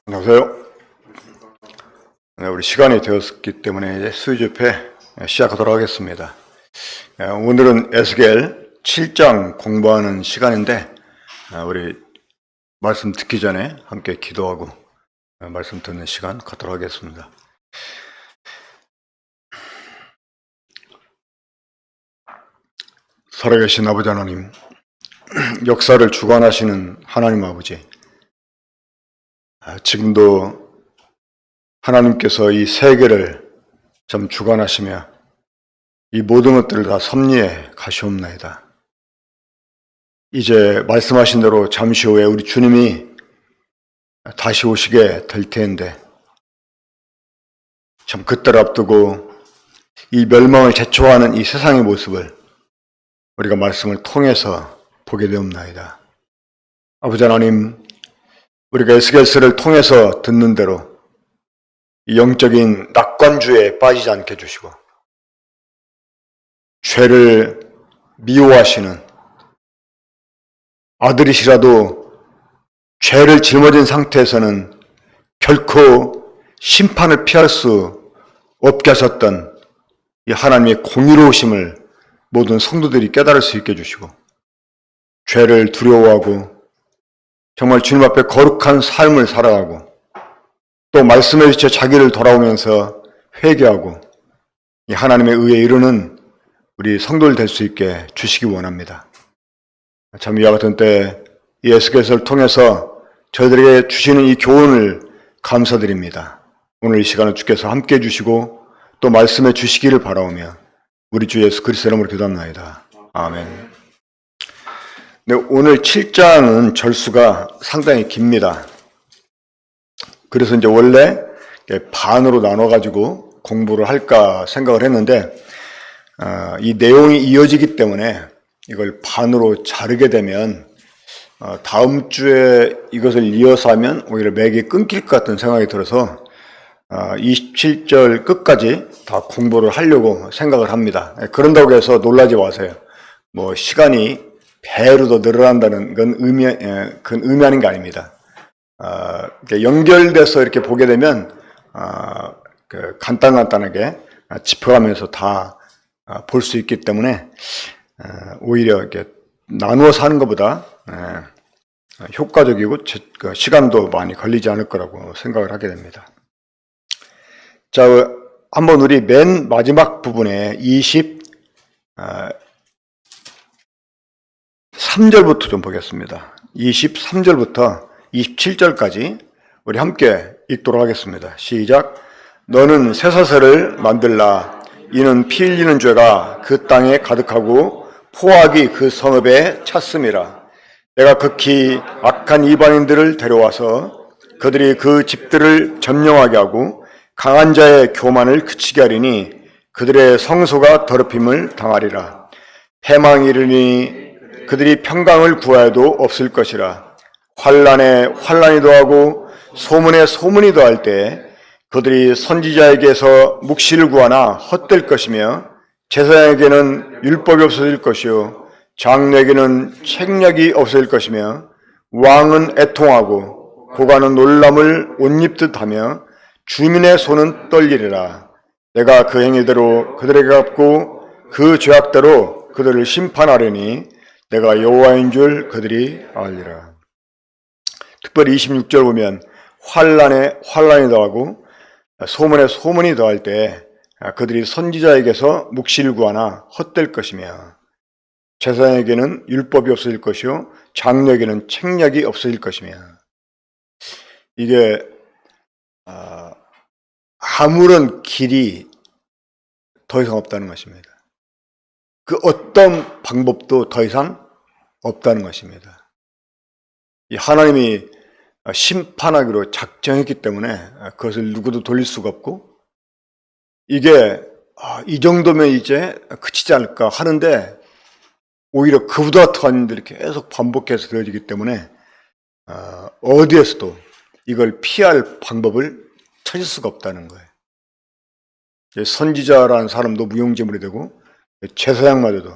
안녕하세요. 네, 우리 시간이 되었기 때문에 이제 수요집회 시작하도록 하겠습니다. 오늘은 에스겔 7장 공부하는 시간인데 우리 말씀 듣기 전에 함께 기도하고 말씀 듣는 시간 갖도록 하겠습니다. 살아계신 아버지 하나님, 역사를 주관하시는 하나님 아버지, 지금도 하나님께서 이 세계를 참 주관하시며 이 모든 것들을 다 섭리해 가시옵나이다. 이제 말씀하신 대로 잠시 후에 우리 주님이 다시 오시게 될 텐데 참 그때를 앞두고 이 멸망을 제초하는 이 세상의 모습을 우리가 말씀을 통해서 보게 되옵나이다. 아버지 하나님, 우리가 에스겔서를 통해서 듣는 대로 영적인 낙관주의에 빠지지 않게 해주시고 죄를 미워하시는 아들이시라도 죄를 짊어진 상태에서는 결코 심판을 피할 수 없게 하셨던 이 하나님의 공의로우심을 모든 성도들이 깨달을 수 있게 해주시고 죄를 두려워하고 정말 주님 앞에 거룩한 삶을 살아가고 또 말씀에 비춰 자기를 돌아오면서 회개하고 이 하나님의 의에 이르는 우리 성도들 될 수 있게 주시기 원합니다. 참 이와 같은 때 이 에스겔서를 통해서 저희들에게 주시는 이 교훈을 감사드립니다. 오늘 이 시간을 주께서 함께 해주시고 또 말씀해 주시기를 바라오며 우리 주 예수 그리스도 이름으로 기도합나이다. 아멘. 네, 오늘 7장은 절수가 상당히 깁니다. 그래서 이제 원래 반으로 나눠가지고 공부를 할까 생각을 했는데 이 내용이 이어지기 때문에 이걸 반으로 자르게 되면 다음 주에 이것을 이어서 하면 오히려 맥이 끊길 것 같은 생각이 들어서 27절 끝까지 다 공부를 하려고 생각을 합니다. 그런다고 해서 놀라지 마세요. 뭐 시간이 배로 더 늘어난다는 건 의미하는 게 아닙니다. 연결돼서 이렇게 보게 되면 간단하게 짚어가면서 다 볼 수 있기 때문에 오히려 이렇게 나누어서 하는 것보다 효과적이고 시간도 많이 걸리지 않을 거라고 생각을 하게 됩니다. 자, 한번 우리 맨 마지막 부분에 23절부터 좀 보겠습니다. 23절부터 27절까지 우리 함께 읽도록 하겠습니다. 시작. 너는 쇠사슬을 만들라. 이는 피 흘리는 죄가 그 땅에 가득하고 포악이 그 성읍에 찼음이라. 내가 극히 악한 이방인들을 데려와서 그들이 그 집들을 점령하게 하고 강한 자의 교만을 그치게 하리니 그들의 성소가 더럽힘을 당하리라. 패망이 이르니 그들이 평강을 구하여도 없을 것이라. 환난에 환난이 더하고 소문에 소문이 더할 때 그들이 선지자에게서 묵시를 구하나 헛될 것이며 제사장에게는 율법이 없어질 것이요 장로에게는 책략이 없어질 것이며 왕은 애통하고 고관은 놀람을 옷 입듯 하며 주민의 손은 떨리리라. 내가 그 행위대로 그들에게 갚고 그 죄악대로 그들을 심판하려니 내가 여호와인 줄 그들이 알리라. 특별히 26절 보면 환난에 환난이 더하고 소문에 소문이 더할 때 그들이 선지자에게서 묵시를 구하나 헛될 것이며 제사장에게는 율법이 없어질 것이요 장로에게는 책략이 없어질 것이며 이게 아무런 길이 더 이상 없다는 것입니다. 그 어떤 방법도 더 이상 없다는 것입니다. 이 하나님이 심판하기로 작정했기 때문에 그것을 누구도 돌릴 수가 없고 이게 이 정도면 이제 그치지 않을까 하는데 오히려 그보다 더한 일들이 계속 반복해서 되어지기 때문에 어디에서도 이걸 피할 방법을 찾을 수가 없다는 거예요. 선지자라는 사람도 무용지물이 되고 제사장마저도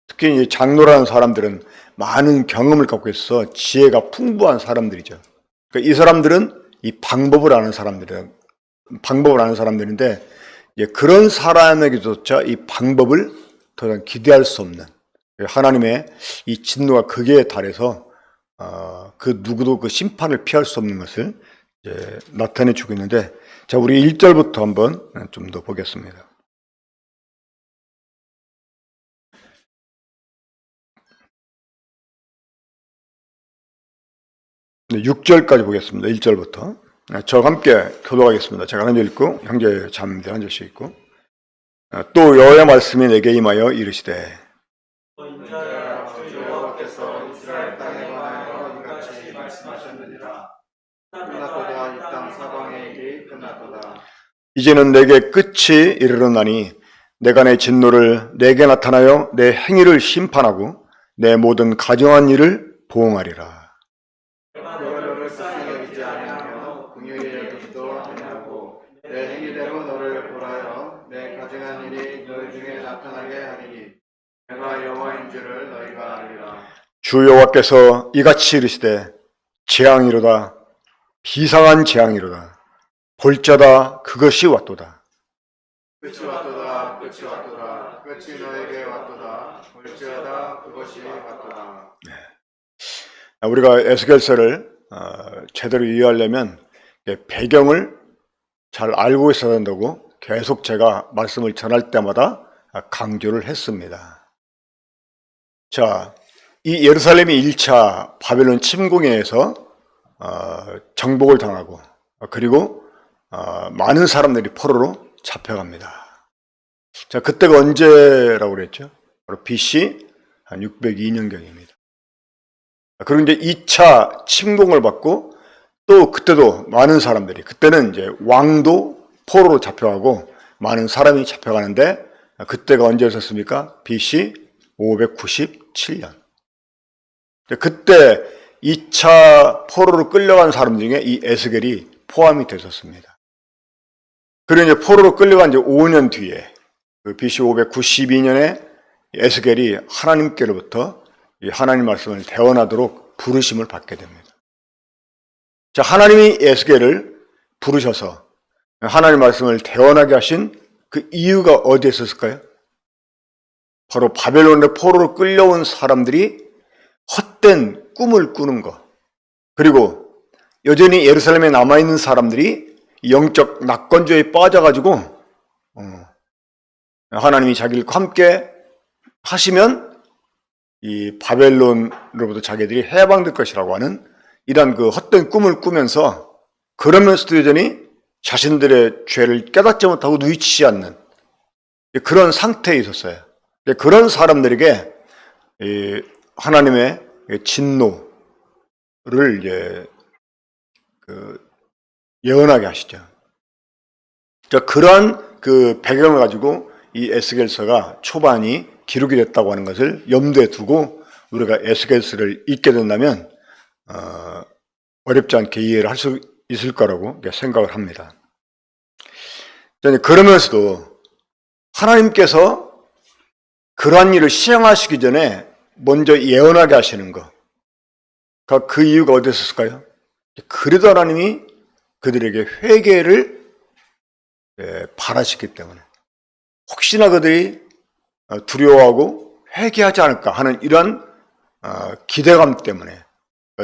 특히 장로라는 사람들은 많은 경험을 갖고 있어서 지혜가 풍부한 사람들이죠. 그러니까 이 사람들은 이 방법을 아는 사람들인데 그런 사람에게조차 이 방법을 더 이상 기대할 수 없는 하나님의 이 진노가 극에 달해서 그 누구도 그 심판을 피할 수 없는 것을 나타내 주고 있는데, 자, 우리 1절부터 한번 좀 더 보겠습니다. 네, 6절까지 보겠습니다. 1절부터. 저와 함께 교독하겠습니다. 제가 한 절 읽고 형제 자매들 한 절씩 읽고. 또 여호와의 말씀이 내게 임하여 이르시되 인자야 주 여호와께서 이스라엘 땅에 관하여 이같이 말씀하셨느니라. 끝났도다. 이 땅 사방의 일이 끝났도다. 이제는 내게 끝이 이르렀나니 내가 내 진노를 내게 나타나여 내 행위를 심판하고 내 모든 가정한 일을 보응하리라. 내가 너를 불쌍히 여기지 아니하며 긍휼히 여기지도 아니하고 내 행위대로 너를 벌하여 내 가증한 일이 너희 중에 나타나게 하리니 내가 여호와인 줄을 너희가 알리라. 주 여호와께서 이같이 이르시되 재앙이로다. 비상한 재앙이로다. 볼자다. 그것이 왔도다. 끝이 왔도다. 끝이 왔도다. 끝이 너에게 왔도다. 볼지어다. 그것이 왔도다. 우리가 에스겔서를 제대로 이해하려면 배경을 잘 알고 있어야 된다고 계속 제가 말씀을 전할 때마다 강조를 했습니다. 자, 이 예루살렘이 1차 바벨론 침공에 의해서 정복을 당하고 그리고 많은 사람들이 포로로 잡혀갑니다. 자, 그때가 언제라고 그랬죠? 바로 BC 한 602년경입니다. 그리고 이제 2차 침공을 받고 또 그때도 많은 사람들이, 그때는 이제 왕도 포로로 잡혀가고 많은 사람이 잡혀가는데 그때가 언제였습니까? BC 597년. 그때 2차 포로로 끌려간 사람 중에 이 에스겔이 포함이 됐었습니다. 그리고 이제 포로로 끌려간 이제 5년 뒤에 그 BC 592년에 에스겔이 하나님께로부터 이 하나님 말씀을 대언하도록 부르심을 받게 됩니다. 자, 하나님이 에스겔을 부르셔서 하나님 말씀을 대언하게 하신 그 이유가 어디에 있었을까요? 바로 바벨론의 포로로 끌려온 사람들이 헛된 꿈을 꾸는 것, 그리고 여전히 예루살렘에 남아있는 사람들이 영적 낙건죄에 빠져가지고 하나님이 자기들과 함께 하시면 이 바벨론으로부터 자기들이 해방될 것이라고 하는 이러한 그 헛된 꿈을 꾸면서, 그러면서도 여전히 자신들의 죄를 깨닫지 못하고 누이치지 않는 그런 상태에 있었어요. 그런 사람들에게 하나님의 진노를 예언하게 하시죠. 그러한 그 배경을 가지고 이 에스겔서가 초반이 기록이 됐다고 하는 것을 염두에 두고 우리가 에스겔서를 읽게 된다면 어렵지 않게 이해를 할 수 있을 거라고 생각을 합니다. 그러면서도 하나님께서 그러한 일을 시행하시기 전에 먼저 예언하게 하시는 것, 그 이유가 어디 있었을까요? 그래도 하나님이 그들에게 회개를 바라시기 때문에, 혹시나 그들이 두려워하고 회개하지 않을까 하는 이런 기대감 때문에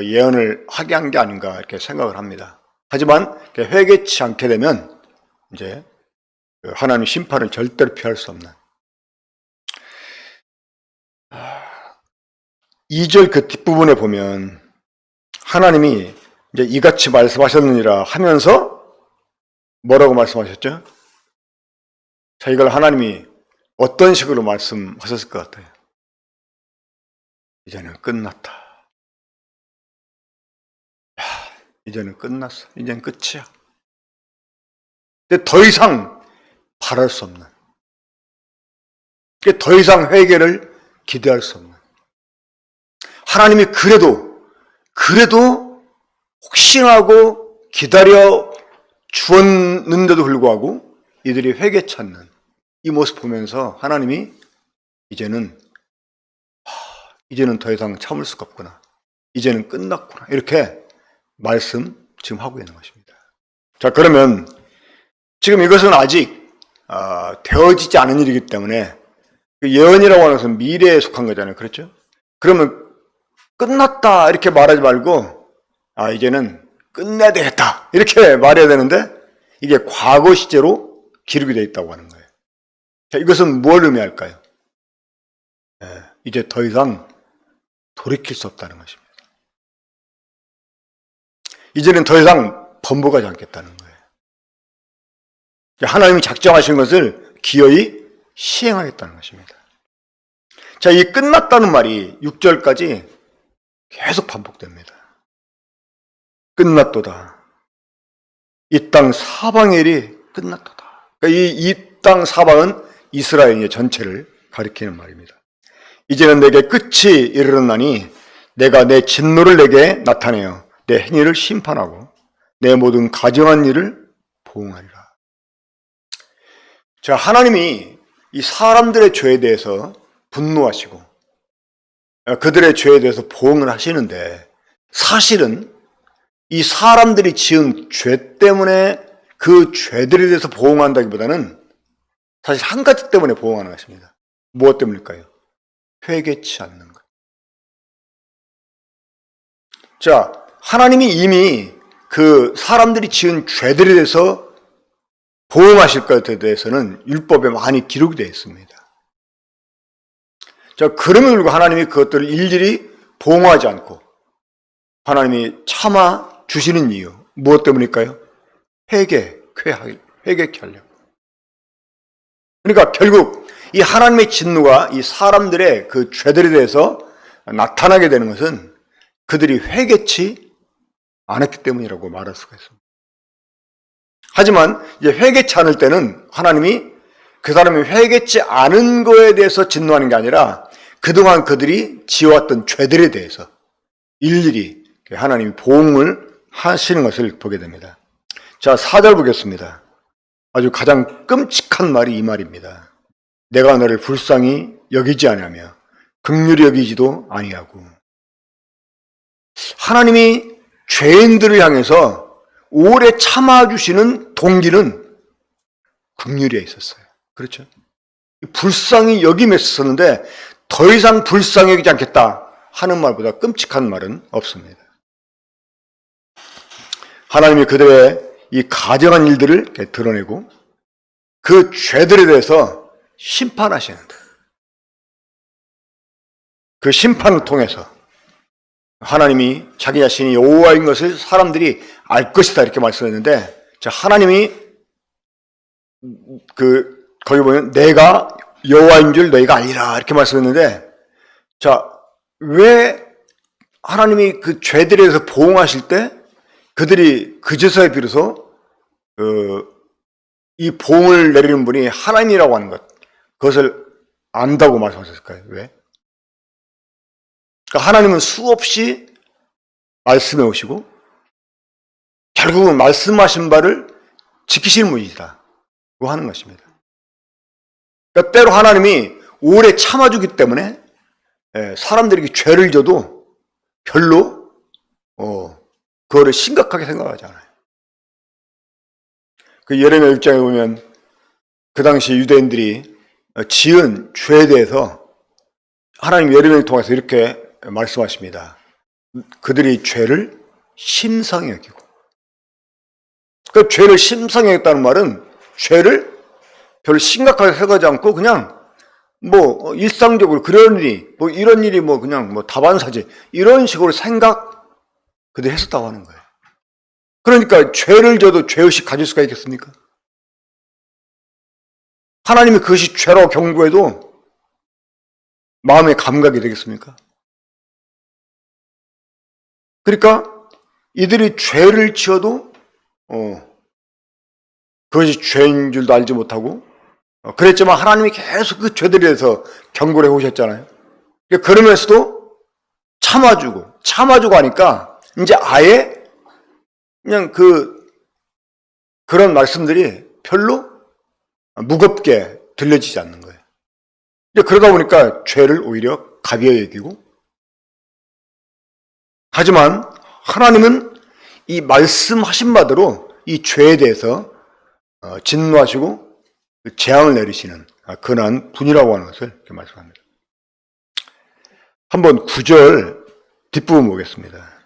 예언을 하게 한 게 아닌가 이렇게 생각을 합니다. 하지만 회개치 않게 되면 이제 하나님의 심판을 절대로 피할 수 없는 2절 그 뒷부분에 보면 하나님이 이제 이같이 말씀하셨느니라 하면서 뭐라고 말씀하셨죠? 자, 이걸 하나님이 어떤 식으로 말씀하셨을 것 같아요? 이제는 끝났다. 야, 이제는 끝났어. 이제는 끝이야. 근데 더 이상 바랄 수 없는, 더 이상 회개를 기대할 수 없는, 하나님이 그래도 혹시나 하고 기다려 주었는데도 불구하고 이들이 회개 찾는 이 모습 보면서 하나님이 이제는 더 이상 참을 수가 없구나, 이제는 끝났구나, 이렇게 말씀 지금 하고 있는 것입니다. 자, 그러면 지금 이것은 아직 되어지지 않은 일이기 때문에 그 예언이라고 하는 것은 미래에 속한 거잖아요. 그렇죠? 그러면 끝났다 이렇게 말하지 말고 이제는 끝내야 되겠다 이렇게 말해야 되는데 이게 과거 시제로 기록이 되어 있다고 하는 거예요. 자, 이것은 뭘 의미할까요? 이제 더 이상 돌이킬 수 없다는 것입니다. 이제는 더 이상 번복하지 않겠다는 거예요. 하나님이 작정하신 것을 기어이 시행하겠다는 것입니다. 자, 이 끝났다는 말이 6절까지 계속 반복됩니다. 끝났도다. 이 땅 사방의 일이 끝났도다. 그러니까 이 땅 사방은 이스라엘 전체를 가리키는 말입니다. 이제는 내게 끝이 이르렀나니 내가 내 진노를 내게 나타내어 내 행위를 심판하고 내 모든 가정한 일을 보응하리라. 자, 하나님이 이 사람들의 죄에 대해서 분노하시고 그들의 죄에 대해서 보응을 하시는데 사실은 이 사람들이 지은 죄 때문에 그 죄들에 대해서 보응한다기보다는 사실 한 가지 때문에 보응하는 것입니다. 무엇 때문일까요? 회개치 않는 것. 자, 하나님이 이미 그 사람들이 지은 죄들에 대해서 보응하실 것에 대해서는 율법에 많이 기록이 되어 있습니다. 자, 그럼에도 불구하고 하나님이 그것들을 일일이 보응하지 않고 하나님이 참아 주시는 이유 무엇 때문일까요? 회개케 하려고. 그러니까 결국 이 하나님의 진노가 이 사람들의 그 죄들에 대해서 나타나게 되는 것은 그들이 회개치 않았기 때문이라고 말할 수가 있습니다. 하지만 이제 회개치 않을 때는 하나님이 그 사람이 회개치 않은 거에 대해서 진노하는 게 아니라 그동안 그들이 지어왔던 죄들에 대해서 일일이 하나님이 보응을 하시는 것을 보게 됩니다. 자, 4절 보겠습니다. 아주 가장 끔찍한 말이 이 말입니다. 내가 너를 불쌍히 여기지 아니하며 긍휼히 여기지도 아니하고. 하나님이 죄인들을 향해서 오래 참아주시는 동기는 긍휼에 있었어요. 그렇죠? 불쌍히 여김에 있었는데 더 이상 불쌍히 여기지 않겠다 하는 말보다 끔찍한 말은 없습니다. 하나님이 그들의 이 가정한 일들을 드러내고 그 죄들에 대해서 심판하시는데 그 심판을 통해서 하나님이 자기 자신이 여호와인 것을 사람들이 알 것이다 이렇게 말씀했는데, 자, 하나님이 거기 보면 내가 여호와인 줄 너희가 아니라 이렇게 말씀했는데, 자, 왜 하나님이 그 죄들에 대해서 보응하실 때 그들이 그제서야 비로소 이 보응을 내리는 분이 하나님이라고 하는 것, 그것을 안다고 말씀하셨을까요? 왜? 그러니까 하나님은 수없이 말씀해 오시고 결국은 말씀하신 바를 지키시는 분이다고 하는 것입니다. 그러니까 때로 하나님이 오래 참아주기 때문에 사람들에게 죄를 져도 별로 그거를 심각하게 생각하지 않아요. 그 예레미야 6장에 보면 그 당시 유대인들이 지은 죄에 대해서 하나님 예레미야를 통해서 이렇게 말씀하십니다. 그들이 죄를 심상히 여기고. 그 죄를 심상히 여겼다는 말은 죄를 별로 심각하게 생각하지 않고 그냥 일상적으로 그런 일이 이런 일이 그냥 다반사지 이런 식으로 생각 그들이 했었다고 하는 거예요. 그러니까 죄를 져도 죄의식 가질 수가 있겠습니까? 하나님이 그것이 죄라고 경고해도 마음의 감각이 되겠습니까? 그러니까 이들이 죄를 지어도 그것이 죄인 줄도 알지 못하고 그랬지만 하나님이 계속 그 죄들에 대해서 경고를 해오셨잖아요. 그러면서도 참아주고 하니까 이제 아예 그냥 그런 말씀들이 별로 무겁게 들려지지 않는 거예요. 그러다 보니까 죄를 오히려 가벼이 여기고, 하지만 하나님은 이 말씀하신 바대로 이 죄에 대해서 진노하시고 재앙을 내리시는 그러한 분이라고 하는 것을 이렇게 말씀합니다. 한번 9절 뒷부분 보겠습니다.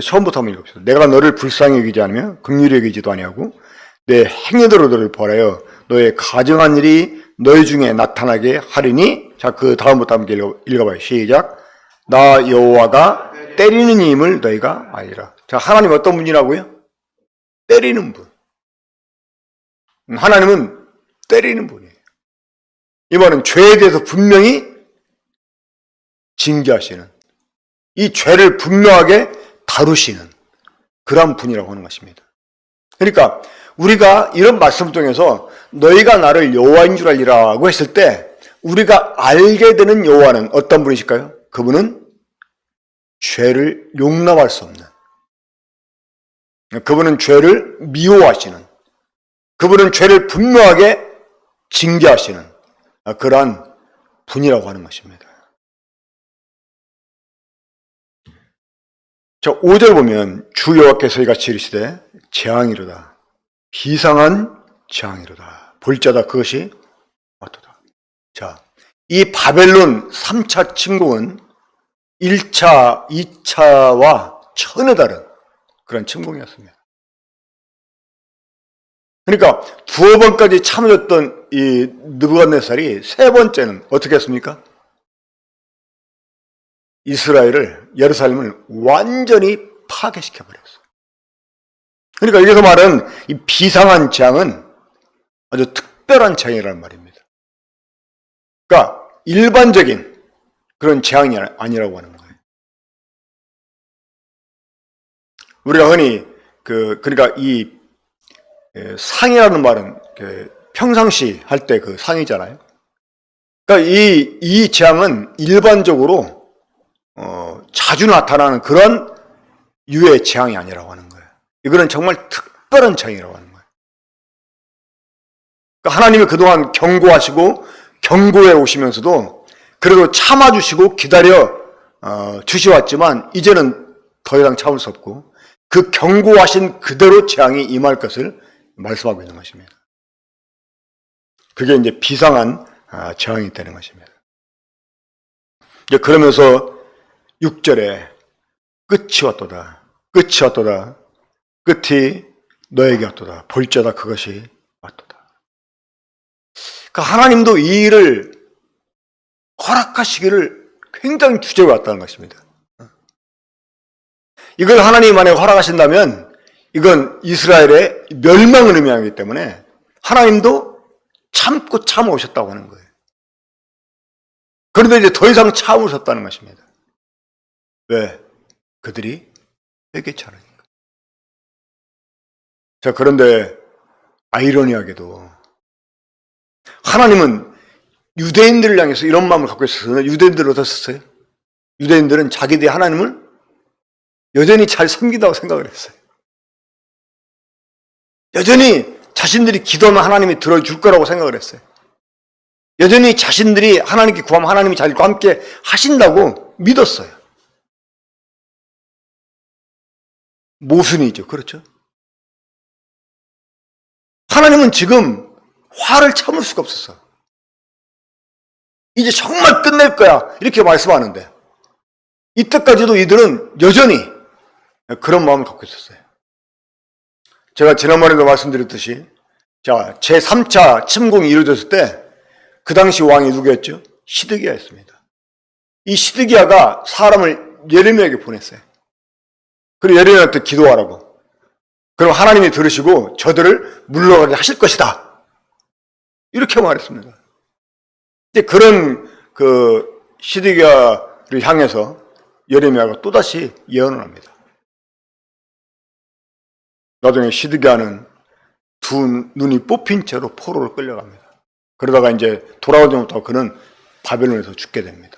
처음부터 한번 읽읍시다. 내가 너를 불쌍히 여기지 않으며 긍휼히 여기지도 아니하고 내 행위대로 너를 벌하여 너의 가증한 일이 너희 중에 나타나게 하리니. 자, 그 다음부터 한번 읽어봐요. 시작. 나 여호와가 때리는 이임을 너희가 알리라. 자, 하나님 어떤 분이라고요? 때리는 분. 하나님은 때리는 분이에요. 이 말은 죄에 대해서 분명히 징계하시는, 이 죄를 분명하게 다루시는 그런 분이라고 하는 것입니다. 그러니까 우리가 이런 말씀 통해서 너희가 나를 여호와인 줄 알리라고 했을 때 우리가 알게 되는 여호와는 어떤 분이실까요? 그분은 죄를 용납할 수 없는, 그분은 죄를 미워하시는, 그분은 죄를 분명하게 징계하시는 그러한 분이라고 하는 것입니다. 자, 5절 보면 주 여호와께서 이같이 이르시되 재앙이로다. 비상한 재앙이로다. 볼자다 그것이 왔도다. 자, 이 바벨론 3차 침공은 1차, 2차와 전혀 다른 그런 침공이었습니다. 그러니까 두어 번까지 참아줬던 이 느부갓네살이 세 번째는 어떻게 했습니까? 이스라엘을, 예루살렘을 완전히 파괴시켜버렸어요. 그러니까 여기서 말하는 이 비상한 재앙은 아주 특별한 재앙이라는 말입니다. 그러니까 일반적인 그런 재앙이 아니라고 하는 거예요. 우리가 흔히 그러니까 이 상이라는 말은 평상시 할 때 그 상이잖아요. 그러니까 이 재앙은 일반적으로 자주 나타나는 그런 유의 재앙이 아니라고 하는 거예요. 이거는 정말 특별한 재앙이라고 하는 거예요. 그러니까 하나님이 그동안 경고하시고 경고해 오시면서도 그래도 참아주시고 기다려 주시왔지만 이제는 더 이상 참을 수 없고 그 경고하신 그대로 재앙이 임할 것을 말씀하고 있는 것입니다. 그게 이제 비상한 재앙이 되는 것입니다. 이제 그러면서 6절에 끝이 왔도다. 끝이 왔도다. 끝이 너에게 왔도다. 볼자다 그것이 왔도다. 그러니까 하나님도 이 일을 허락하시기를 굉장히 주저해 왔다는 것입니다. 이걸 하나님이 만약에 허락하신다면 이건 이스라엘의 멸망을 의미하기 때문에 하나님도 참고 참아오셨다고 하는 거예요. 그런데 이제 더 이상 참으셨다는 것입니다. 왜? 그들이 회개치 않으니까. 자, 그런데 아이러니하게도 하나님은 유대인들을 향해서 이런 마음을 갖고 있었어요. 유대인들은 어떻었어요? 유대인들은 자기들이 하나님을 여전히 잘 섬긴다고 생각을 했어요. 여전히 자신들이 기도하면 하나님이 들어줄 거라고 생각을 했어요. 여전히 자신들이 하나님께 구하면 하나님이 자기과 함께 하신다고 믿었어요. 모순이죠. 그렇죠? 하나님은 지금 화를 참을 수가 없었어. 이제 정말 끝낼 거야. 이렇게 말씀하는데 이때까지도 이들은 여전히 그런 마음을 갖고 있었어요. 제가 지난번에도 말씀드렸듯이 자, 제3차 침공이 이루어졌을 때 그 당시 왕이 누구였죠? 시드기야였습니다. 이 시드기야가 사람을 예레미야에게 보냈어요. 그리고 예레미야한테 기도하라고. 그럼 하나님이 들으시고 저들을 물러가게 하실 것이다. 이렇게 말했습니다. 이제 그런 시드기야를 향해서 예레미야가 또다시 예언을 합니다. 나중에 시드기야는 두 눈이 뽑힌 채로 포로로 끌려갑니다. 그러다가 이제 돌아오지 못하고 그는 바벨론에서 죽게 됩니다.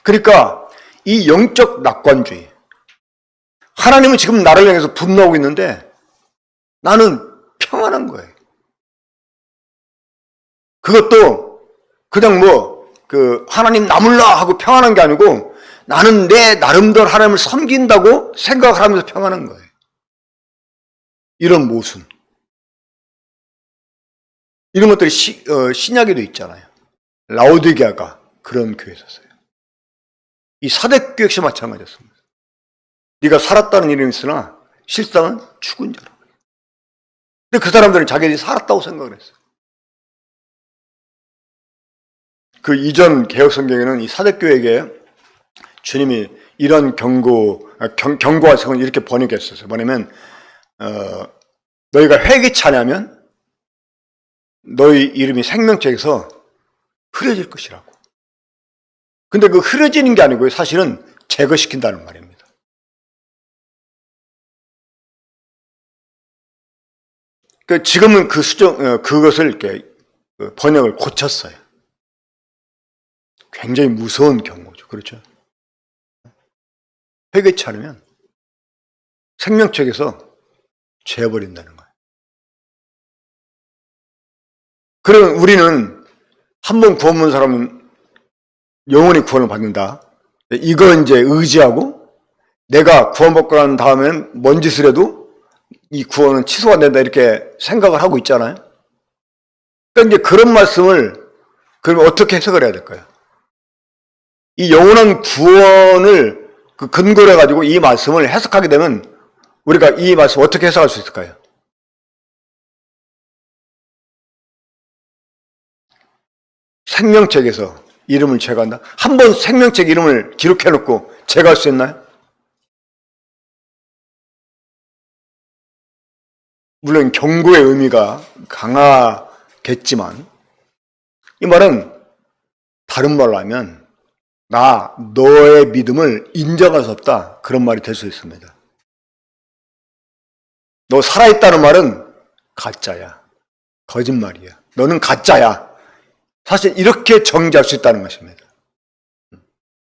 그러니까 이 영적 낙관주의, 하나님은 지금 나를 향해서 분노하고 있는데 나는 평안한 거예요. 그것도 그냥 하나님 나물라 하고 평안한 게 아니고 나는 내 나름대로 하나님을 섬긴다고 생각하면서 평안한 거예요. 이런 모순. 이런 것들이 신약에도 있잖아요. 라오디게아가 그런 교회에 있었어요. 이 사대교회 역시 마찬가지였습니다. 네가 살았다는 이름이 있으나 실상은 죽은 자라. 근데 그 사람들은 자기들이 살았다고 생각을 했어요. 그 이전 개혁 성경에는 이 사대교회에게 주님이 이런 경고와 성을 이렇게 번역했었어요. 뭐냐면 너희가 회개치 않으면 너희 이름이 생명책에서 흐려질 것이라고. 근데 그 흐려지는 게 아니고요. 사실은 제거시킨다는 말입니다. 지금은 그것을 이렇게 번역을 고쳤어요. 굉장히 무서운 경고죠. 그렇죠? 회개치 않으면 생명책에서 죄버린다는 거예요. 그럼 우리는 한 번 구원 본 사람은 영원히 구원을 받는다. 이거 이제 의지하고 내가 구원받고 난 다음엔 뭔 짓을 해도 이 구원은 취소가 된다 이렇게 생각을 하고 있잖아요. 그러니까 이제 그런 말씀을 그러면 어떻게 해석을 해야 될까요? 이 영원한 구원을 그 근거로 해가지고 이 말씀을 해석하게 되면 우리가 이 말씀 어떻게 해석할 수 있을까요? 생명책에서 이름을 제거한다? 한 번 생명책 이름을 기록해놓고 제거할 수 있나요? 물론 경고의 의미가 강하겠지만 이 말은 다른 말로 하면 너의 믿음을 인정할 수 없다. 그런 말이 될 수 있습니다. 너 살아있다는 말은 가짜야. 거짓말이야. 너는 가짜야. 사실 이렇게 정지할 수 있다는 것입니다.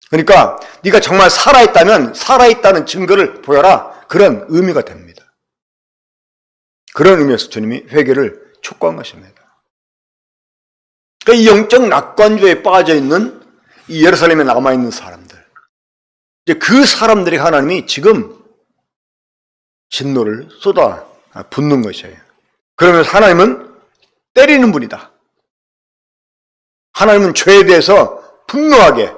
그러니까 네가 정말 살아있다면 살아있다는 증거를 보여라. 그런 의미가 됩니다. 그런 의미에서 주님이 회개를 촉구한 것입니다. 그러니까 이 영적 낙관주의에 빠져있는 이 예루살렘에 남아있는 사람들, 이제 그 사람들이 하나님이 지금 진노를 쏟아 붓는 것이에요. 그러면서 하나님은 때리는 분이다. 하나님은 죄에 대해서 분노하게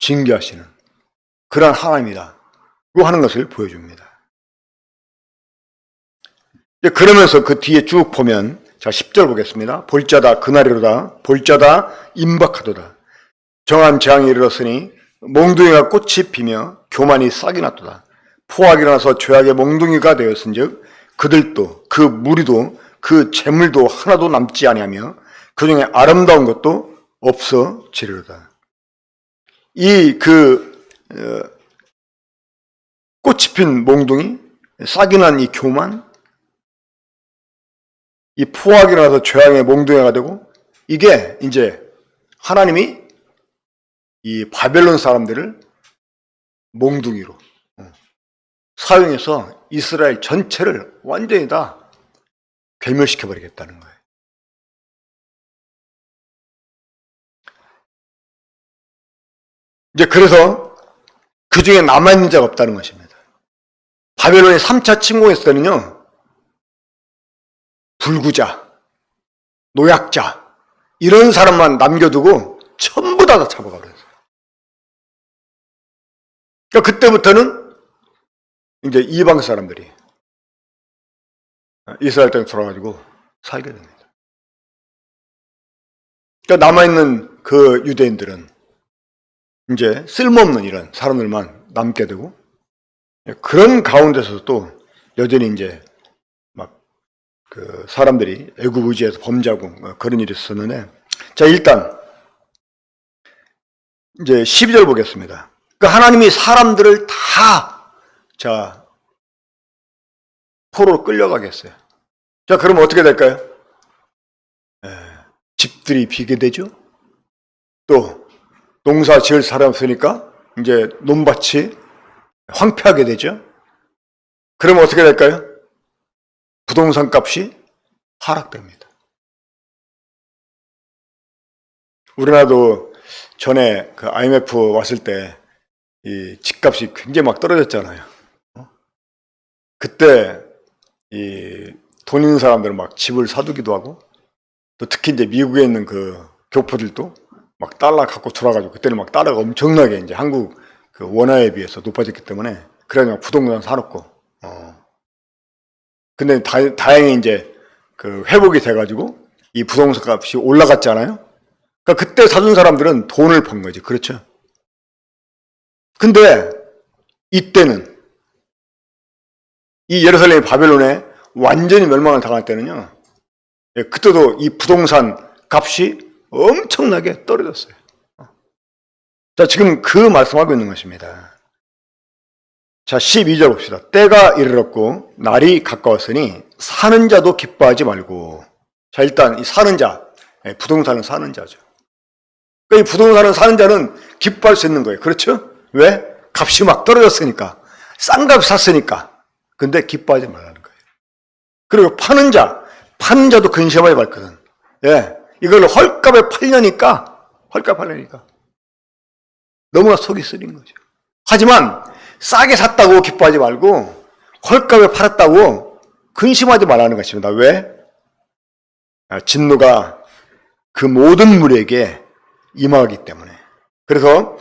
징계하시는 그런 하나님이다. 고 하는 것을 보여줍니다. 그러면서 그 뒤에 쭉 보면 자 10절 보겠습니다. 볼자다 그날이로다 볼자다 임박하도다 정한 재앙이 이르렀으니 몽둥이가 꽃이 피며 교만이 싹이 났도다. 포악이 일어나서 죄악의 몽둥이가 되었은즉 그들도 그 무리도 그 재물도 하나도 남지 아니하며 그 중에 아름다운 것도 없어지리로다. 꽃이 핀 몽둥이, 싹이 난 이 교만, 이 포악이 일어나서 죄악의 몽둥이가 되고 이게 이제 하나님이 이 바벨론 사람들을 몽둥이로 사용해서 이스라엘 전체를 완전히 다 괴멸시켜버리겠다는 거예요. 이제 그래서 그 중에 남아있는 자가 없다는 것입니다. 바벨론이 3차 침공했을 때는요, 불구자, 노약자, 이런 사람만 남겨두고 전부 다 잡아가 버렸어요. 그러니까 그때부터는 이제 이방 사람들이 이스라엘 땅에 돌아가지고 살게 됩니다. 그러니까 남아있는 그 유대인들은 이제 쓸모없는 이런 사람들만 남게 되고 그런 가운데서도 여전히 이제 막 그 사람들이 애굽 의지에서 범죄하고 그런 일이 있었는데 자 일단 이제 12절 보겠습니다. 그러니까 하나님이 사람들을 다 포로로 끌려가겠어요. 자 그러면 어떻게 될까요? 집들이 비게 되죠. 또 농사 지을 사람 없으니까 이제 논밭이 황폐하게 되죠. 그러면 어떻게 될까요? 부동산 값이 하락됩니다. 우리나라도 전에 그 IMF 왔을 때 이 집값이 굉장히 막 떨어졌잖아요. 그때 이 돈 있는 사람들은 막 집을 사두기도 하고, 또 특히 이제 미국에 있는 그 교포들도 막 달러 갖고 돌아가지고, 그때는 막 달러가 엄청나게 이제 한국 그 원화에 비해서 높아졌기 때문에 그래서 부동산 사놓고, 근데 다행히 이제 그 회복이 돼가지고 이 부동산 값이 올라갔잖아요. 그러니까 그때 사둔 사람들은 돈을 번 거지. 그렇죠? 근데 이때는 이 예루살렘 바벨론에 완전히 멸망을 당할 때는요, 그때도 이 부동산 값이 엄청나게 떨어졌어요. 자, 지금 그 말씀하고 있는 것입니다. 자, 12절 봅시다. 때가 이르렀고 날이 가까웠으니 사는 자도 기뻐하지 말고. 자, 일단 이 사는 자, 부동산은 사는 자죠. 그러니까 이 부동산은 사는 자는 기뻐할 수 있는 거예요. 그렇죠? 왜? 값이 막 떨어졌으니까. 싼 값 샀으니까. 근데 기뻐하지 말라는 거예요. 그리고 파는 자도 근심하지 말거든. 예. 이걸 헐값에 팔려니까, 너무나 속이 쓰린 거죠. 하지만, 싸게 샀다고 기뻐하지 말고, 헐값에 팔았다고 근심하지 말라는 것입니다. 왜? 진노가 그 모든 물에게 임하기 때문에. 그래서,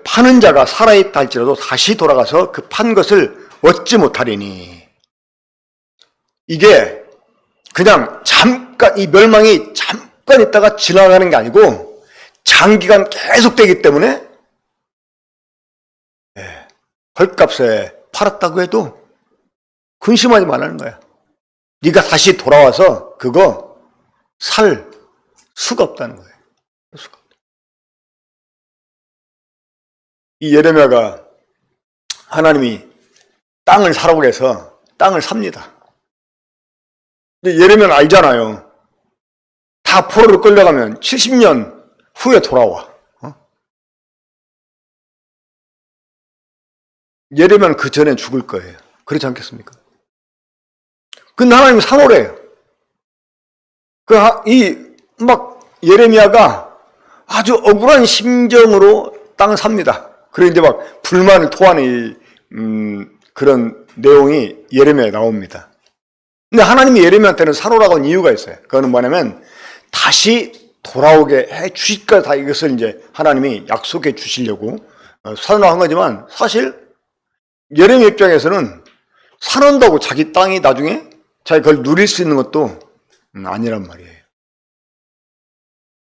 파는 자가 살아있다 할지라도 다시 돌아가서 그 판 것을 얻지 못하리니. 이게 그냥 잠깐, 이 멸망이 잠깐 있다가 지나가는 게 아니고 장기간 계속되기 때문에 헐값에 팔았다고 해도 근심하지 말라는 거야. 네가 다시 돌아와서 그거 살 수가 없다는 거예요. 이 예레미야가 하나님이 땅을 사라고 해서 땅을 삽니다. 근데 예레미야는 알잖아요. 다 포로로 끌려가면 70년 후에 돌아와. 예레미야는 그 전에 죽을 거예요. 그렇지 않겠습니까? 근데 하나님이 사노래요. 예레미야가 아주 억울한 심정으로 땅을 삽니다. 그리고 이제 막 불만을 토하는 그런 내용이 예레미야에 나옵니다. 근데 하나님이 예레미야한테는 사노라고 한 이유가 있어요. 그거는 뭐냐면 다시 돌아오게 해 주실까, 다 이것을 이제 하나님이 약속해 주시려고 사노라한 거지만, 사실 예레미야 입장에서는 사는다고 자기 땅이 나중에 자기 그걸 누릴 수 있는 것도 아니란 말이에요.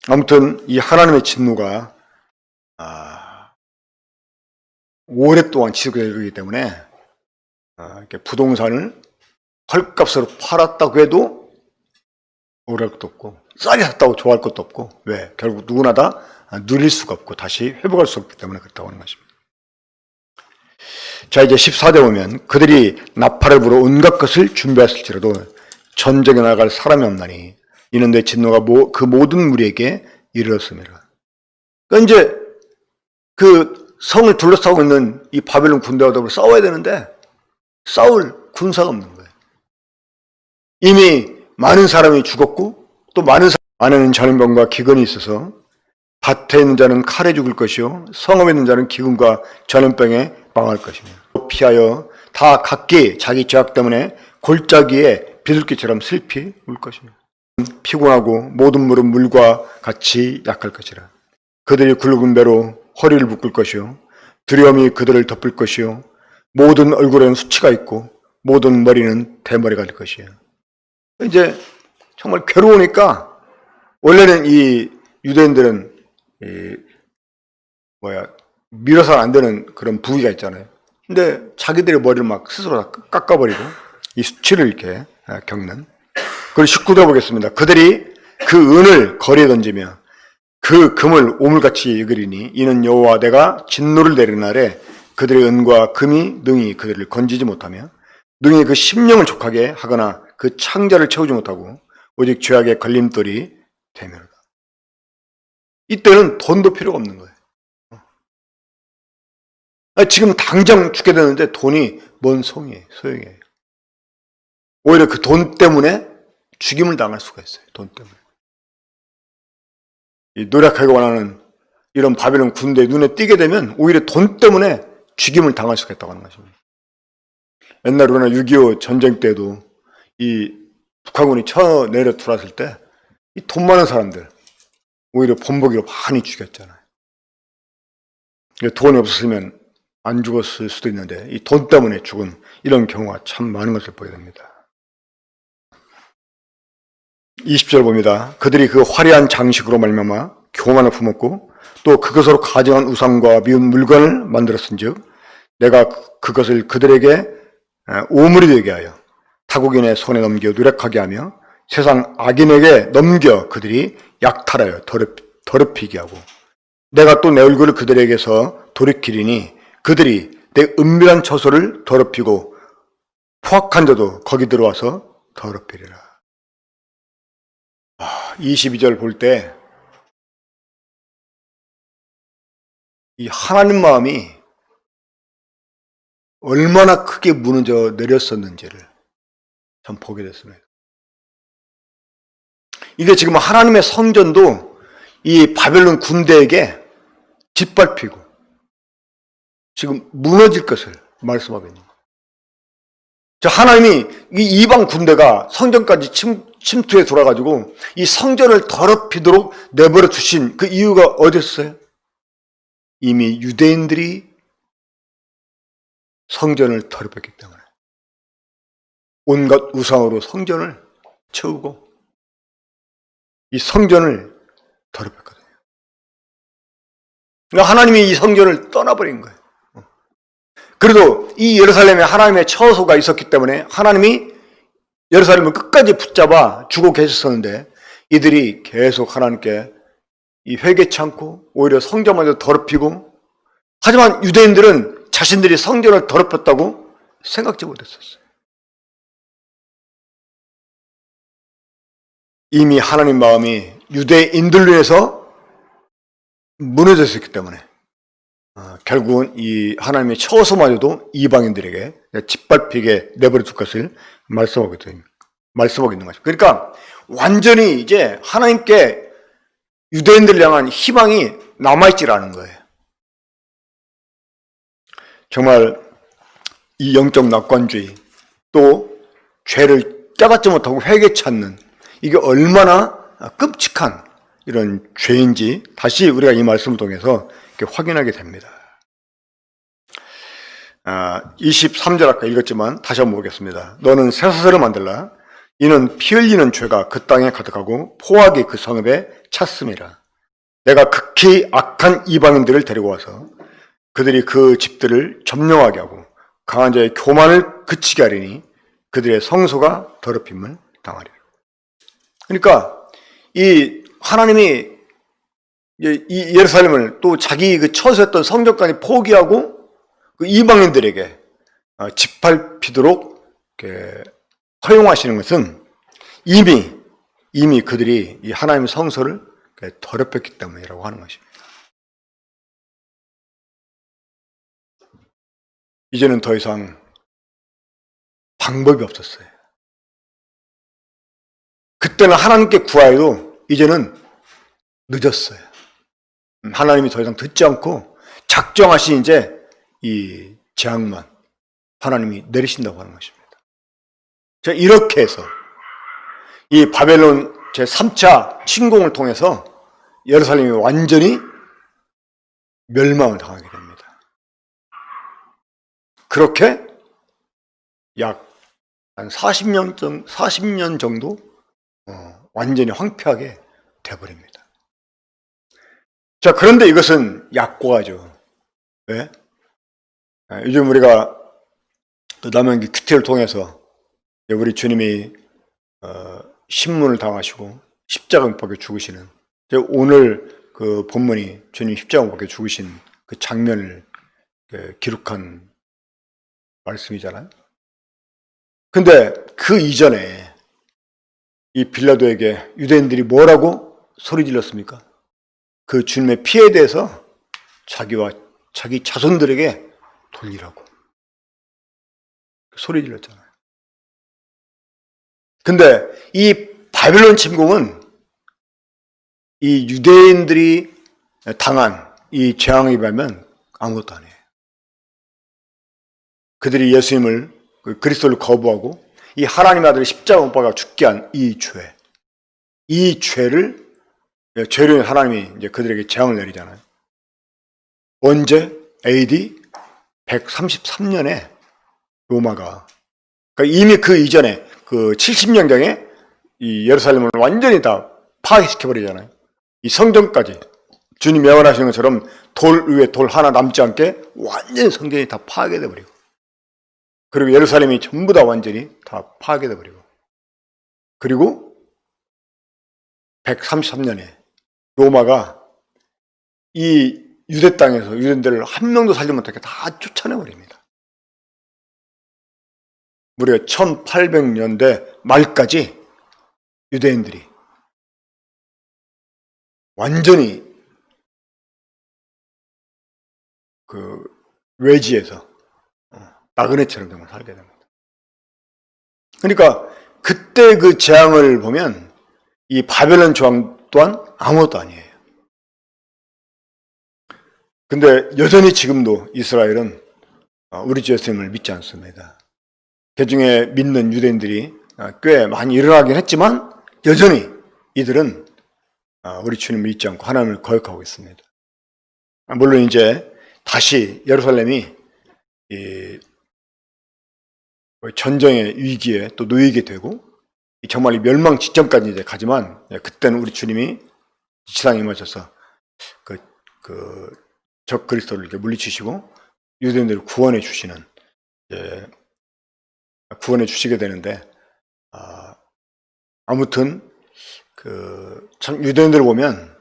아무튼 이 하나님의 진노가 오랫동안 지속되기 때문에 이렇게 부동산을 헐값으로 팔았다고 해도 억울할 것도 없고, 싸게 샀다고 좋아할 것도 없고, 왜? 결국 누구나 다 누릴 수가 없고 다시 회복할 수 없기 때문에 그렇다고 하는 것입니다. 자, 이제 14절 보면 그들이 나팔을 불어 온갖 것을 준비했을지라도 전쟁에 나갈 사람이 없나니 이는 내 진노가 그 모든 무리에게 이르렀습니다. 그러니까 이제 그 성을 둘러싸고 있는 이 바벨론 군대와 더불어 싸워야 되는데 싸울 군사가 없는 거예요. 이미 많은 사람이 죽었고 또 많은 전염병과 기근이 있어서 밭에 있는 자는 칼에 죽을 것이요 성읍에 있는 자는 기근과 전염병에 망할 것이며 피하여 다 각기 자기 죄악 때문에 골짜기에 비둘기처럼 슬피 울 것이며 피곤하고 모든 물은 물과 같이 약할 것이라. 그들이 굵은 배로 허리를 묶을 것이요 두려움이 그들을 덮을 것이요 모든 얼굴에는 수치가 있고 모든 머리는 대머리가 될 것이에요. 이제 정말 괴로우니까, 원래는 이 유대인들은 밀어서는 안 되는 그런 부위가 있잖아요. 근데 자기들의 머리를 막 스스로 다 깎아버리고 이 수치를 이렇게 겪는. 그걸 19절 보겠습니다. 그들이 그 은을 거리에 던지며 그 금을 오물같이 여기리니 이는 여호와 내가 진노를 내리는 날에 그들의 은과 금이 능히 그들을 건지지 못하며 능히 그 심령을 족하게 하거나 그 창자를 채우지 못하고 오직 죄악의 걸림돌이 되면이다. 이때는 돈도 필요가 없는 거예요. 지금 당장 죽게 되는데 돈이 뭔 소용이에요. 오히려 그 돈 때문에 죽임을 당할 수가 있어요. 돈 때문에. 이 노력하기 원하는 이런 바벨론 군대 눈에 띄게 되면 오히려 돈 때문에 죽임을 당할 수 있겠다고 하는 것입니다. 옛날 우리나라 6.25 전쟁 때도 이 북한군이 쳐내려 들어왔을 때 이 돈 많은 사람들 오히려 본보기로 많이 죽였잖아요. 돈이 없었으면 안 죽었을 수도 있는데 이 돈 때문에 죽은 이런 경우가 참 많은 것을 보게 됩니다. 20절 봅니다. 그들이 그 화려한 장식으로 말미암아 교만을 품었고 또 그것으로 가정한 우상과 미운 물건을 만들었은즉 내가 그것을 그들에게 오물이 되게 하여 타국인의 손에 넘겨 누락하게 하며 세상 악인에게 넘겨 그들이 약탈하여 더럽히게 하고 내가 또 내 얼굴을 그들에게서 돌이키리니 그들이 내 은밀한 처소를 더럽히고 포악한 자도 거기 들어와서 더럽히리라. 22절 볼 때 이 하나님 마음이 얼마나 크게 무너져 내렸었는지를 참 보게 됐습니다. 이게 지금 하나님의 성전도 이 바벨론 군대에게 짓밟히고 지금 무너질 것을 말씀하고 있는 거예요. 하나님이 이 이방 군대가 성전까지 침투해 들어와가지고 이 성전을 더럽히도록 내버려 두신 그 이유가 어디였어요? 이미 유대인들이 성전을 더럽혔기 때문에 온갖 우상으로 성전을 채우고 이 성전을 더럽혔거든요. 그러니까 하나님이 이 성전을 떠나버린 거예요. 그래도 이 예루살렘에 하나님의 처소가 있었기 때문에 하나님이 예루살렘을 끝까지 붙잡아 주고 계셨었는데 이들이 계속 하나님께 이 회개치 않고 오히려 성전마저 더럽히고 하지만 유대인들은 자신들이 성전을 더럽혔다고 생각지 못했었어요. 이미 하나님 마음이 유대인들로 해서 무너져 있었기 때문에 결국은 이 하나님의 처소마저도 이방인들에게 짓밟히게 내버려 둘 것을 말씀하고 있는 거죠. 그러니까 완전히 이제 하나님께 유대인들을 향한 희망이 남아있질 않은 거예요. 정말 이 영적 낙관주의 또 죄를 깨닫지 못하고 회개치 않는 이게 얼마나 끔찍한 이런 죄인지 다시 우리가 이 말씀을 통해서 이렇게 확인하게 됩니다. 23절 아까 읽었지만 다시 한번 보겠습니다. 너는 쇠사슬을 만들라. 이는 피 흘리는 죄가 그 땅에 가득하고 포악이 그 성읍에 찼음이라. 내가 극히 악한 이방인들을 데리고 와서 그들이 그 집들을 점령하게 하고 강한 자의 교만을 그치게 하리니 그들의 성소가 더럽힘을 당하리라. 그러니까 이 하나님이 이 예루살렘을 또 자기 그 처소했던 성전까지 포기하고 그 이방인들에게 짓밟히도록 허용하시는 것은 이미 그들이 이 하나님의 성소를 더럽혔기 때문이라고 하는 것입니다. 이제는 더 이상 방법이 없었어요. 그때는 하나님께 구하여도 이제는 늦었어요. 하나님이 더 이상 듣지 않고 작정하신 이제 이 재앙만 하나님이 내리신다고 하는 것입니다. 자, 이렇게 해서 이 바벨론 제3차 침공을 통해서 예루살렘이 완전히 멸망을 당하게 됩니다. 그렇게 약 한 40년 정도 완전히 황폐하게 되어버립니다. 자, 그런데 이것은 약고하죠. 왜? 요즘 우리가 남양기 큐티를 통해서 우리 주님이 신문을 당하시고 십자가 못 박혀 죽으시는 오늘 그 본문이 주님 십자가 못 박혀 죽으신 그 장면을 기록한 말씀이잖아요. 근데 그 이전에 이 빌라도에게 유대인들이 뭐라고 소리 질렀습니까? 그 주님의 피에 대해서 자기와 자기 자손들에게 돌리라고 소리 질렀잖아요. 근데 이 바벨론 침공은 이 유대인들이 당한 이 재앙에 비하면 아무것도 아니에요. 그들이 예수님을 그리스도를 거부하고 이 하나님의 아들 십자가 못 박아 죽게 한 이 죄를 죄로 하나님이 이제 그들에게 재앙을 내리잖아요. 언제? AD 133년에 로마가, 그러니까 이미 그 이전에 그 70년경에 이 예루살렘을 완전히 다 파괴시켜버리잖아요. 이 성전까지 주님 명언하신 것처럼 돌 위에 돌 하나 남지 않게 완전히 성전이 다 파괴돼 버리고, 그리고 예루살렘이 전부 다 완전히 다 파괴돼 버리고, 그리고 133년에 로마가 이 유대 땅에서 유대인들을 한 명도 살지 못하게 다 쫓아내버립니다. 무려 1800년대 말까지 유대인들이 완전히 그 외지에서 나그네처럼 정말 살게 됩니다. 그러니까 그때 그 재앙을 보면 이 바벨론 저항 또한 아무것도 아니에요. 근데 여전히 지금도 이스라엘은 우리 주 예수님을 믿지 않습니다. 그중에 믿는 유대인들이 꽤 많이 일어나긴 했지만 여전히 이들은 우리 주님을 믿지 않고 하나님을 거역하고 있습니다. 물론 이제 다시 예루살렘이 이 전쟁의 위기에 또 놓이게 되고 정말 멸망 직전까지 이제 가지만, 그때는 우리 주님이 지상에 임하셔서 적 그리스도를 이렇게 물리치시고 유대인들을 구원해 주시는, 구원해 주시게 되는데, 아무튼 참 유대인들을 보면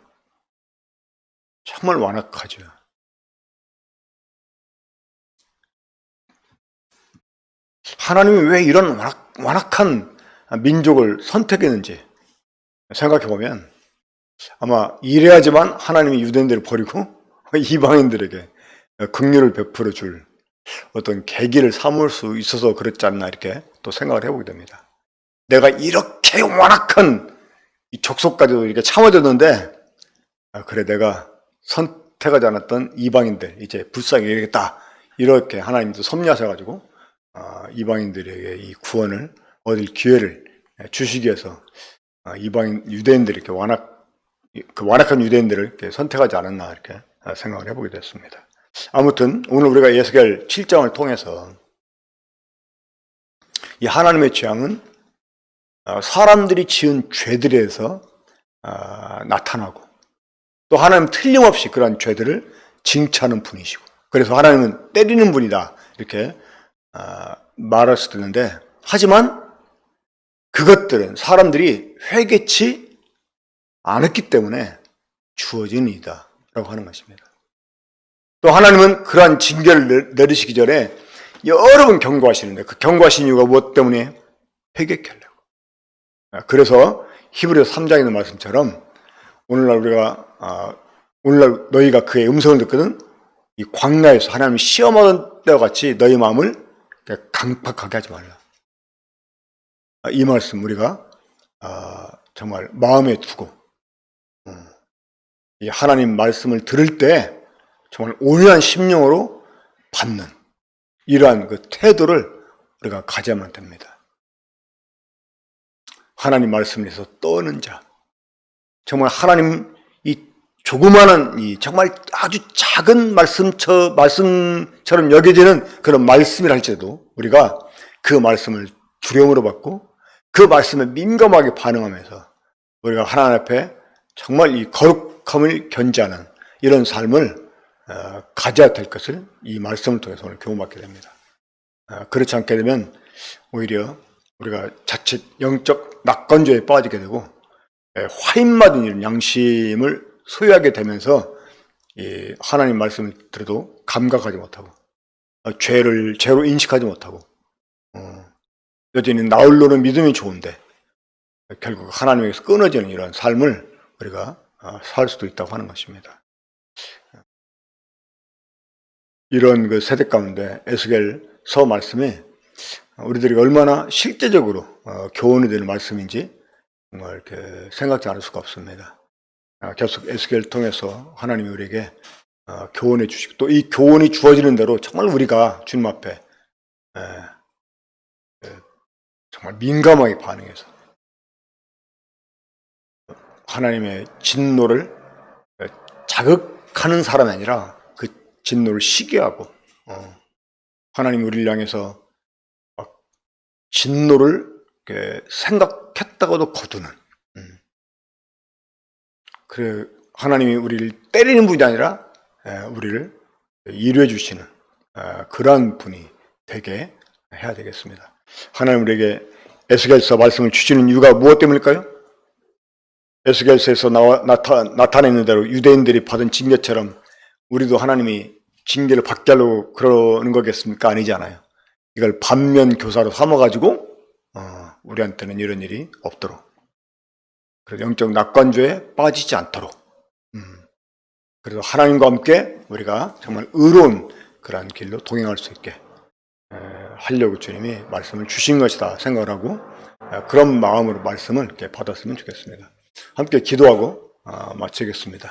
정말 완악하죠. 하나님이 왜 이런 완악한 민족을 선택했는지 생각해 보면 아마 이래야지만 하나님이 유대인들을 버리고 이방인들에게 긍휼을 베풀어 줄 어떤 계기를 삼을 수 있어서 그렇지 않나, 이렇게 또 생각을 해보게 됩니다. 내가 이렇게 완악한 이 족속까지도 이렇게 참아줬는데, 그래 내가 선택하지 않았던 이방인들 이제 불쌍히 여기겠다, 이렇게 하나님도 섭리하셔가지고 이방인들에게 이 구원을 얻을 기회를 주시기 위해서 이방인 유대인들이 이렇게 완악한 유대인들을 이렇게 선택하지 않았나, 이렇게 생각을 해보게 됐습니다. 아무튼 오늘 우리가 에스겔 7장을 통해서 이 하나님의 재앙은 사람들이 지은 죄들에 의해서 나타나고, 또 하나님은 틀림없이 그러한 죄들을 징치하는 분이시고, 그래서 하나님은 때리는 분이다, 이렇게 말할 수도 있는데, 하지만 그것들은 사람들이 회개치 않았기 때문에 주어진 일이다 라고 하는 것입니다. 또 하나님은 그러한 징계를 내리시기 전에 여러 번 경고하시는데, 그 경고하신 이유가 무엇 때문에? 회개케 하려고. 그래서 히브리서 3장에 있는 말씀처럼 오늘날 너희가 그의 음성을 듣거든 이 광야에서 하나님이 시험하던 때와 같이 너희 마음을 강팍하게 하지 말라. 이 말씀 우리가 정말 마음에 두고 이 하나님 말씀을 들을 때 정말 온유한 심령으로 받는 이러한 그 태도를 우리가 가져야만 됩니다. 하나님 말씀에서 떠는 자, 정말 하나님 이 조그마한 이 정말 아주 작은 말씀처럼 여겨지는 그런 말씀이라 할지라도 우리가 그 말씀을 두려움으로 받고 그 말씀에 민감하게 반응하면서 우리가 하나님 앞에 정말 이 거룩함을 견지하는 이런 삶을 가져야 될 것을 이 말씀을 통해서 오늘 교훈받게 됩니다. 그렇지 않게 되면 오히려 우리가 자칫 영적 낙관죄에 빠지게 되고 화인맞은 이런 양심을 소유하게 되면서 이 하나님 말씀을 들어도 감각하지 못하고 죄로 인식하지 못하고 여전히 나홀로는 믿음이 좋은데 결국 하나님에게서 끊어지는 이런 삶을 우리가 살 수도 있다고 하는 것입니다. 이런 그 세대 가운데 에스겔서 말씀이 우리들이 얼마나 실제적으로 교훈이 되는 말씀인지 정말 이렇게 생각지 않을 수가 없습니다. 계속 에스겔을 통해서 하나님이 우리에게 교훈해 주시고 또 이 교훈이 주어지는 대로 정말 우리가 주님 앞에 정말 민감하게 반응해서 하나님의 진노를 자극하는 사람이 아니라 그 진노를 시기하고 하나님 우리를 향해서 진노를 생각했다고도 거두는 그래 하나님이 우리를 때리는 분이 아니라 우리를 이루어 주시는 그러한 분이 되게 해야 되겠습니다. 하나님 우리에게 에스겔서 말씀을 주시는 이유가 무엇 때문일까요? 에스겔서에서 나타내는 대로 유대인들이 받은 징계처럼 우리도 하나님이 징계를 받게 하려고 그러는 거겠습니까? 아니잖아요. 이걸 반면 교사로 삼아가지고 우리한테는 이런 일이 없도록 그래서 영적 낙관조에 빠지지 않도록 그래서 하나님과 함께 우리가 정말 의로운 그러한 길로 동행할 수 있게 하려고 주님이 말씀을 주신 것이다 생각을 하고 그런 마음으로 말씀을 이렇게 받았으면 좋겠습니다. 함께 기도하고 마치겠습니다.